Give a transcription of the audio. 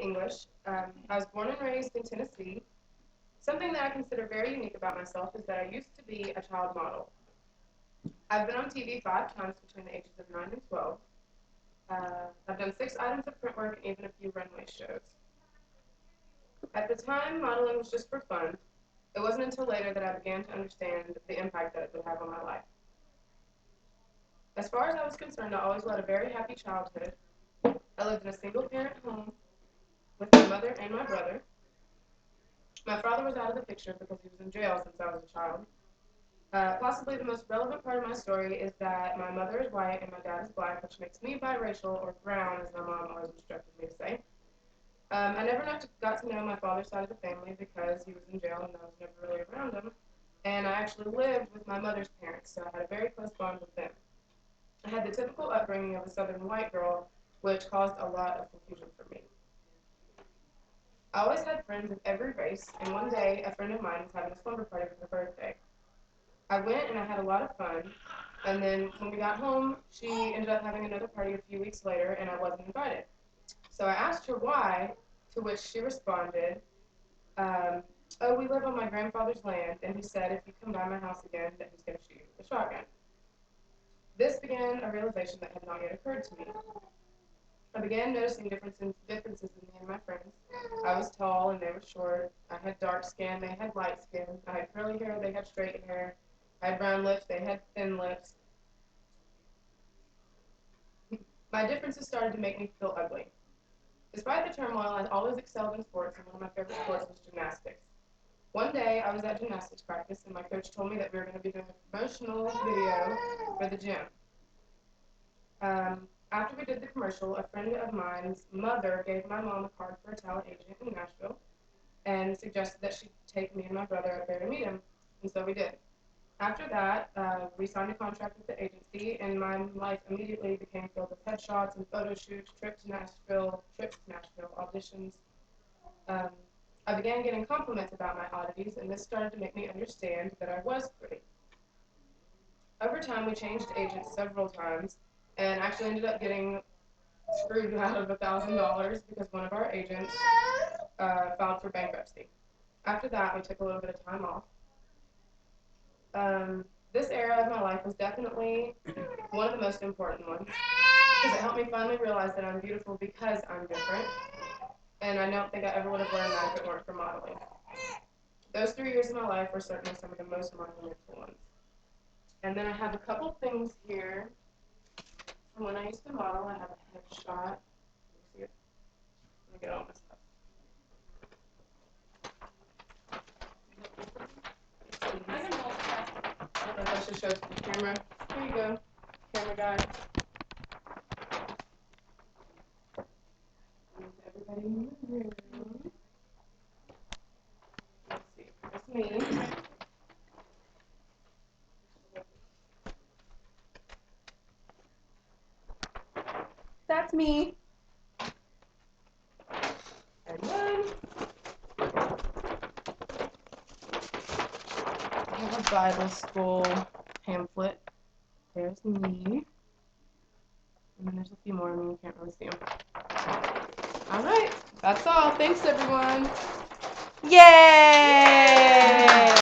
English. I was born and raised in Tennessee. Something that I consider very unique about myself is that I used to be a child model. I've been on TV 5 times between the ages of 9 and 12. I've done 6 items of print work and even a few runway shows. At the time, modeling was just for fun. It wasn't until later that I began to understand the impact that it would have on my life. As far as I was concerned, I always led a very happy childhood. I lived in a single-parent home with my mother and my brother. My father was out of the picture because he was in jail since I was a child. Possibly the most relevant part of my story is that my mother is white and my dad is black, which makes me biracial, or brown, as my mom always instructed me to say. I never got to know my father's side of the family because he was in jail and I was never really around him. And I actually lived with my mother's parents, so I had a very close bond with them. I had the typical upbringing of a southern white girl, which caused a lot of confusion for me. I always had friends of every race, and one day a friend of mine was having a slumber party for her birthday. I went and I had a lot of fun, and then when we got home, she ended up having another party a few weeks later, and I wasn't invited. So I asked her why, to which she responded, um, "Oh, we live on my grandfather's land, and he said if you come by my house again, that he's going to shoot you with a shotgun." This began a realization that had not yet occurred to me. I began noticing differences in me and my friends. I was tall and they were short. I had dark skin, they had light skin. I had curly hair, they had straight hair. I had brown lips, they had thin lips. My differences started to make me feel ugly. Despite the turmoil, I always excelled in sports, and one of my favorite sports was gymnastics. One day, I was at gymnastics practice, and my coach told me that we were going to be doing a promotional video for the gym. After we did the commercial, a friend of mine's mother gave my mom a card for a talent agent in Nashville and suggested that she take me and my brother up there to meet him, and so we did. After that, we signed a contract with the agency, and my life immediately became filled with headshots and photo shoots, trips to Nashville, auditions. Um, I began getting compliments about my oddities, and this started to make me understand that I was pretty. Over time, we changed agents several times, and actually ended up getting screwed out of $1,000 because one of our agents filed for bankruptcy. After that, we took a little bit of time off. This era of my life was definitely one of the most important ones because it helped me finally realize that I'm beautiful because I'm different, and I don't think I ever would have learned that if it weren't for modeling. Those 3 years of my life were certainly some of the most monumental ones. And then I have a couple things here from when I used to model. I have a headshot. See it? Let me get all my stuff. I can multitask. I don't know if I should show it to the camera. Here you go, camera guy. And everybody in the room. Let's see. There's me. That's me. And then I have a Bible school pamphlet. There's me. And then there's a few more of me. You can't really see them. All right. That's all. Thanks, everyone. Yay!